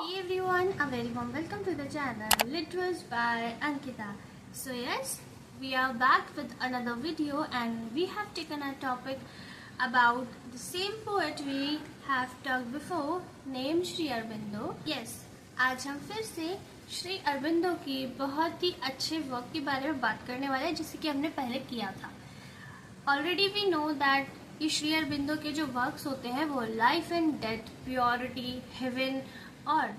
Hey everyone, a very warm welcome to the channel Literals by Ankita. So yes, we are back with another video and we have taken a topic about the same poet we have talked before named Sri Aurobindo. Yes, आज हम फिर से श्री अरबिंदो की बहुत ही अच्छे work के बारे में बात करने वाले हैं जैसे कि हमने पहले किया था. ऑलरेडी वी नो दैट कि श्री अरबिंदो के जो वर्क्स होते हैं वो life and death, purity, heaven और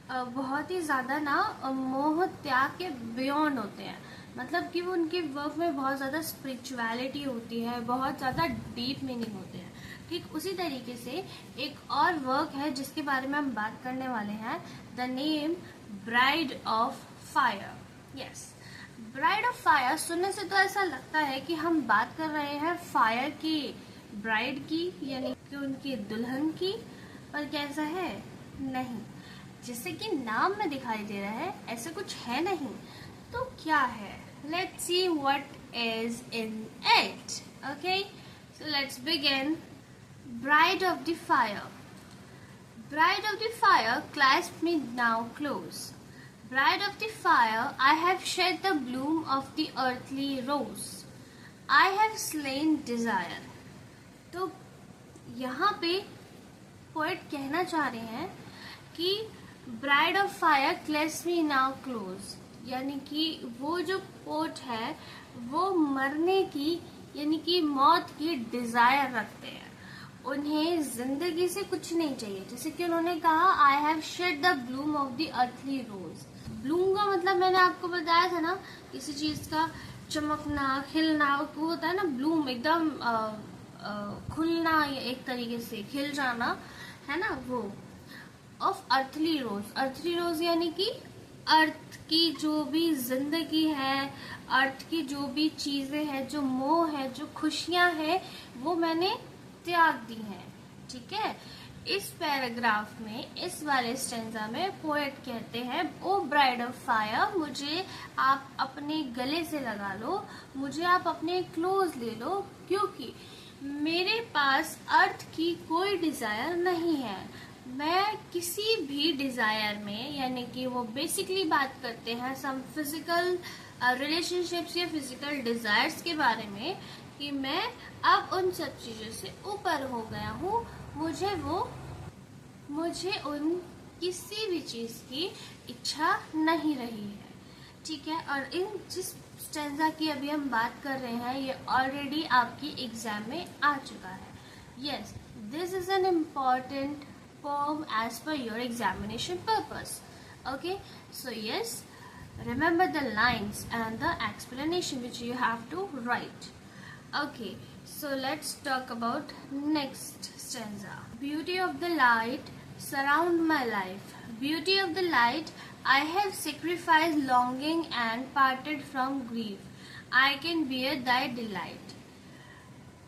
बहुत ही ज़्यादा ना मोह त्याग के बियॉन्ड होते हैं. मतलब कि वो उनके वर्क में बहुत ज़्यादा स्पिरिचुअलिटी होती है, बहुत ज़्यादा डीप मीनिंग होते हैं. ठीक उसी तरीके से एक और वर्क है जिसके बारे में हम बात करने वाले हैं, the name bride of fire. Yes, bride of fire सुनने से तो ऐसा लगता है कि हम बात कर रहे हैं फायर की ब्राइड की, यानी कि उनकी दुल्हन की. पर कैसा है? नहीं, जैसे कि नाम में दिखाई दे रहा है ऐसा कुछ है नहीं. तो क्या है? Let's see what is in it. Okay, so let's begin. Bride of the fire. Bride of the fire, clasp me now close. Bride of the fire, I have shed the bloom of the earthly rose. I have slain desire. तो यहाँ पे poet कहना चाह रहे हैं कि bride of fire clasp me now close, यानी कि वो जो पोएट है वो मरने की यानी कि मौत की डिजायर रखते हैं. उन्हें जिंदगी से कुछ नहीं चाहिए. जैसे कि उन्होंने कहा I have shed the bloom of the earthly rose. Bloom का मतलब मैंने आपको बताया था ना, किसी चीज का चमकना, खिलना, वो होता है ना ब्लूम, एकदम खुलना, एक तरीके से खिल जाना, है ना वो. Of earthly rose. Earthly rose यानी कि अर्थ की जो भी जिंदगी है, अर्थ की जो भी चीजें हैं, जो मोह है, जो खुशियां हैं, वो मैंने त्याग दी है. ठीक है, इस पैराग्राफ में, इस वाले स्टेंजा में पोएट कहते हैं, ओ ब्राइड ऑफ फायर, मुझे आप अपने गले से लगा लो, मुझे आप अपने क्लोज ले लो, क्योंकि मेरे पास अर्थ की कोई डिजायर नहीं है. मैं किसी भी डिजायर में, यानी कि वो बेसिकली बात करते हैं सम फिजिकल रिलेशनशिप्स या फिजिकल डिजायर्स के बारे में, कि मैं अब उन सब चीजों से ऊपर हो गया हूँ. मुझे उन किसी भी चीज की इच्छा नहीं रही है. ठीक है, और इन जिस स्टेंजा की अभी हम बात कर रहे हैं ये ऑलरेडी आपकी एग्जाम में आ चुका है. Yes, this is an important poem as per your examination purpose. Okay, so yes, remember the lines and the explanation which you have to write. Okay, so let's talk about next stanza. Beauty of the light surround my life. Beauty of the light, I have sacrificed longing and parted from grief. I can bear thy delight.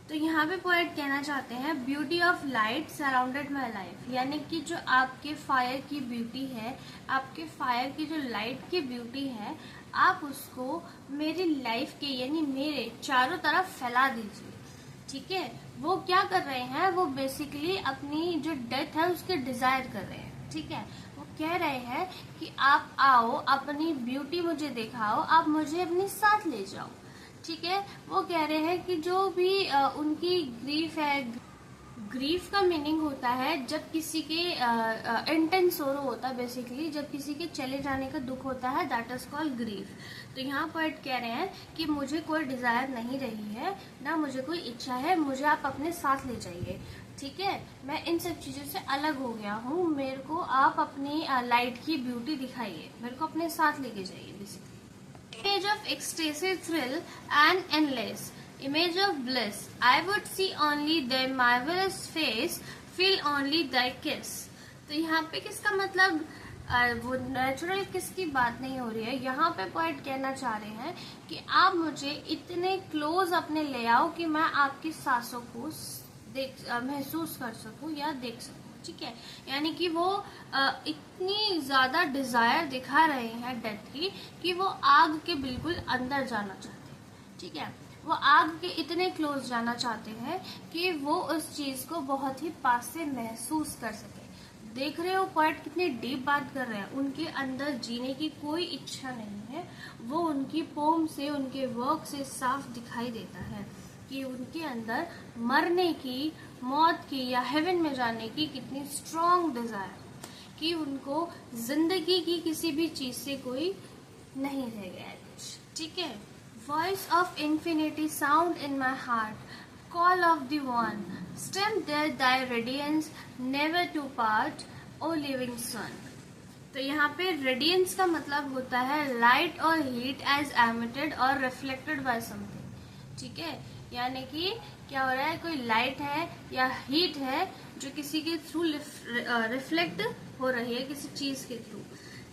तो यहाँ पे poet कहना चाहते हैं beauty of light surrounded my life, यानी कि जो आपके फायर की ब्यूटी है, आपके फायर की जो लाइट की ब्यूटी है, आप उसको मेरी लाइफ के यानी मेरे चारों तरफ फैला दीजिए. ठीक है, वो क्या कर रहे हैं, वो बेसिकली अपनी जो डेथ है उसके डिजायर कर रहे हैं. ठीक है, वो कह रहे हैं कि आप आओ, अपनी ब्यूटी मुझे दिखाओ, आप मुझे अपने साथ ले जाओ. ठीक है, वो कह रहे हैं कि जो भी उनकी ग्रीफ है, ग्रीफ का मीनिंग होता है जब किसी के इंटेंस सोरो होता है, बेसिकली जब किसी के चले जाने का दुख होता है, दैट इज कॉल्ड ग्रीफ. तो यहाँ पोएट कह रहे हैं कि मुझे कोई डिजायर नहीं रही है, ना मुझे कोई इच्छा है, मुझे आप अपने साथ ले जाइए. ठीक है, मैं इन सब चीजों से अलग हो गया हूँ, मेरे को आप अपनी लाइट की ब्यूटी दिखाइए, मेरे को अपने साथ लेके जाइए. Basically image of ecstasy, thrill and endless, image of bliss, I would see only thy marvelous face, feel only thy kiss. तो यहाँ पे किसका मतलब, वो नेचुरल किस की बात नहीं हो रही है. यहाँ पे पोएट कहना चाह रहे हैं कि आप मुझे इतने क्लोज अपने ले आओ कि मैं आपकी सांसों को महसूस कर सकूं या देख सकूं. ठीक है, यानी कि वो इतनी ज्यादा डिजायर दिखा रहे हैं डेथ की कि वो आग के बिल्कुल अंदर जाना चाहते हैं. ठीक है, वो आग के इतने क्लोज जाना चाहते हैं कि वो उस चीज को बहुत ही पास से महसूस कर सके. देख रहे हो पोएट कितनी डीप बात कर रहे हैं। उनके अंदर जीने की कोई इच्छा नहीं है, वो उनकी पोम से, उनके वर्क से साफ दिखाई देता है कि उनके अंदर मरने की, मौत की या हेवन में जाने की कितनी स्ट्रॉन्ग डिजायर, कि उनको जिंदगी की किसी भी चीज से कोई नहीं रह गया है कुछ। ठीक है। Voice of infinity sound in my heart, call of the one, stem there thy radiance, never to part, O living sun। तो यहाँ पे रेडियंस का मतलब होता है लाइट और हीट एज एमिटेड और रिफ्लेक्टेड बाय समथिंग। ठीक है, यानी कि क्या हो रहा है, कोई लाइट है या हीट है जो किसी के थ्रू रिफ्लेक्ट हो रही है, किसी चीज के थ्रू।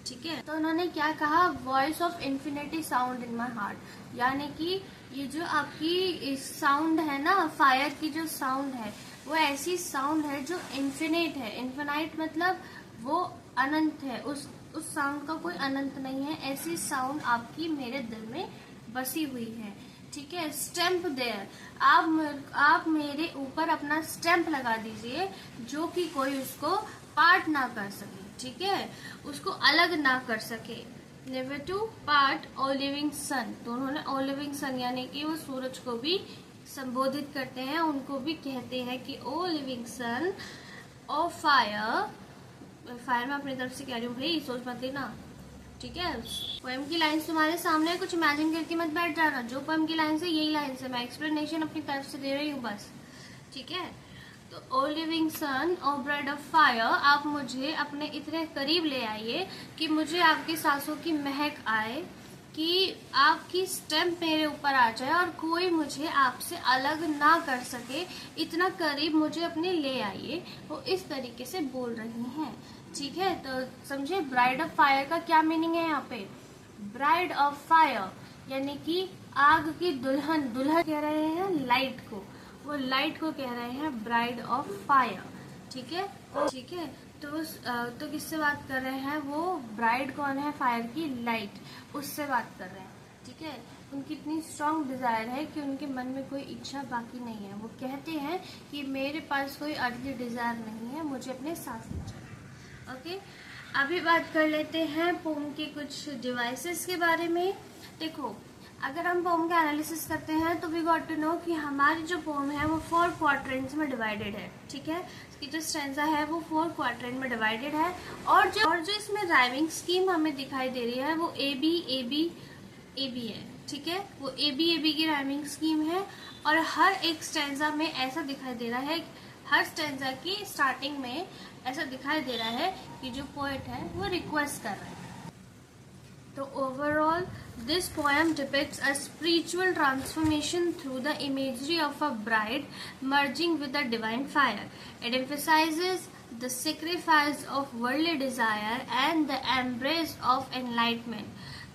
ठीक है, तो उन्होंने क्या कहा, voice of infinity sound in my heart, यानी कि ये जो आपकी साउंड है ना, फायर की जो साउंड है, वो ऐसी साउंड है जो इन्फिनिट है। इन्फिनाइट मतलब वो अनंत है, उस साउंड का कोई अनंत नहीं है। ऐसी साउंड आपकी मेरे दिल में बसी हुई है। ठीक है, स्टैम्प देयर, आप मेरे ऊपर अपना स्टैम्प लगा दीजिए जो कि कोई उसको पार्ट ना कर सके। ठीक है, उसको अलग ना कर सके। Never to part O living sun, तो उन्होंने ओ लिविंग सन यानी कि वो सूरज को भी संबोधित करते हैं, उनको भी कहते हैं कि ओ लिविंग सन, ओ फायर। फायर में अपनी तरफ से कह रही हूँ भाई, सोच मत लेना। ठीक है, पोएम की लाइंस तुम्हारे सामने, कुछ इमेजिन करके मत बैठ जाना। जो पोएम की लाइंस है यही लाइंस है, मैं एक्सप्लेनेशन अपनी तरफ से दे रही हूँ बस। ठीक है, तो O living sun, O bride of fire, आप मुझे अपने इतने करीब ले आइए कि मुझे आपकी सांसों की महक आए, कि आपकी स्टैम्प मेरे ऊपर आ जाए और कोई मुझे आपसे अलग ना कर सके। इतना करीब मुझे अपने ले आइए, वो इस तरीके से बोल रही हैं। ठीक है, तो समझे ब्राइड ऑफ फायर का क्या मीनिंग है यहाँ पे। ब्राइड ऑफ फायर यानी कि आग की दुल्हन, दुल्हन कह रहे हैं लाइट को, वो लाइट को कह रहे हैं ब्राइड ऑफ फायर। ठीक है, ठीक है, तो किससे बात कर रहे हैं, वो ब्राइड कौन है, फायर की लाइट, उससे बात कर रहे हैं। ठीक है, उनकी इतनी स्ट्रांग डिजायर है कि उनके मन में कोई इच्छा बाकी नहीं है। वो कहते हैं कि मेरे पास कोई अर्ली डिजायर नहीं है, मुझे अपने साथ ले जाओ। ओके, अभी बात कर लेते हैं पोम के कुछ डिवाइसेस के बारे में। देखो, अगर हम पोम का एनालिसिस करते हैं तो वी गॉट टू नो कि हमारी जो पोम है वो 4 क्वाड्रेंट्स में डिवाइडेड है। ठीक है, इसकी जो स्टैंजा है वो 4 क्वाड्रेंट में डिवाइडेड है, और जो इसमें राइमिंग स्कीम हमें दिखाई दे रही है वो A B A B A B है। ठीक है, वो ए बी की राइमिंग स्कीम है, और हर एक स्टैंजा में ऐसा दिखाई दे रहा है, हर स्टैंजा की स्टार्टिंग में ऐसा दिखाई दे रहा है कि जो पोएट है वो रिक्वेस्ट कर रहा है। तो overall this poem depicts a spiritual transformation through the imagery of a bride merging with the divine fire. It emphasizes the sacrifice of worldly desire and the embrace of enlightenment.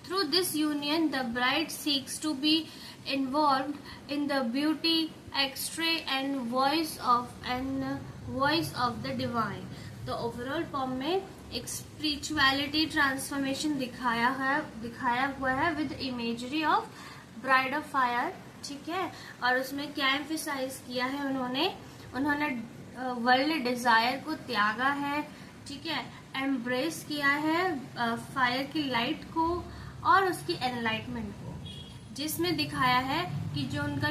Through this union, the bride seeks to be involved in the beauty, ecstasy and voice of the divine. तो overall pome में एक spirituality transformation दिखाया हुआ है with imagery of bride of fire. ठीक है, और उसमें क्या एम्फेसाइज किया है उन्होंने वर्ल्ड डिजायर को त्यागा है। ठीक है, एम्ब्रेस किया है फायर की लाइट को और उसकी एनलाइटमेंट को, जिसमें दिखाया है कि जो उनका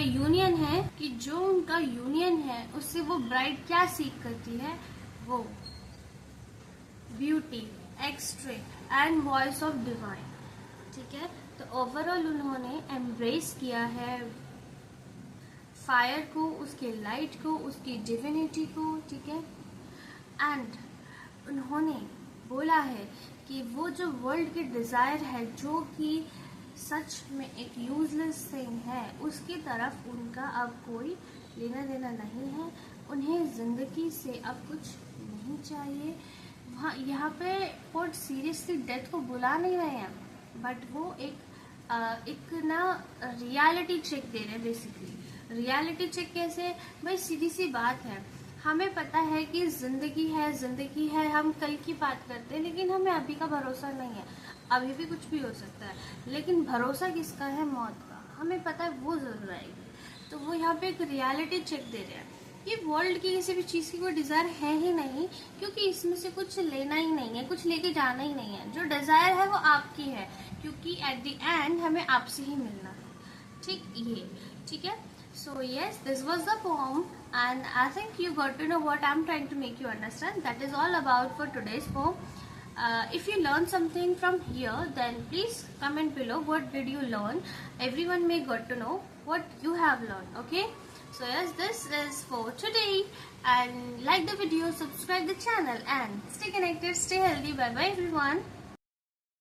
यूनियन है उससे वो ब्राइड क्या सीख करती है, वो beauty, ecstasy and voice of divine. ठीक है, तो ओवरऑल उन्होंने एम्ब्रेस किया है फायर को, उसके लाइट को, उसकी डिविनिटी को। ठीक है, एंड उन्होंने बोला है कि वो जो वर्ल्ड की डिजायर है, जो कि सच में एक यूजलेस थिंग है, उसकी तरफ उनका अब कोई लेना देना नहीं है। उन्हें जिंदगी से अब कुछ नहीं चाहिए। हाँ, यहाँ पे पोएट सीरियसली डेथ को बुला नहीं रहे हैं, बट वो एक ना रियलिटी चेक दे रहे हैं। बेसिकली रियलिटी चेक कैसे, भाई सीधी सी बात है, हमें पता है कि जिंदगी है, हम कल की बात करते हैं, लेकिन हमें अभी का भरोसा नहीं है। अभी भी कुछ भी हो सकता है, लेकिन भरोसा किसका है, मौत का। हमें पता है वो जरूर आएगी। तो वो यहाँ पे एक रियलिटी चेक दे रहे हैं ये वर्ल्ड की किसी भी चीज की कोई डिजायर है ही नहीं, क्योंकि इसमें से कुछ लेना ही नहीं है, कुछ लेके जाना ही नहीं है। जो डिजायर है वो आपकी है, क्योंकि एट द एंड हमें आपसे ही मिलना है। ठीक है। So yes, this was the poem, and I think you got to know what I'm trying to make you understand. That is all about for today's poem. If you learn something from here, then please comment below what did you learn. Everyone may got to know what you have learned. Okay. So yes, this is for today, and like the video, subscribe the channel, and stay connected, stay healthy. Bye bye everyone.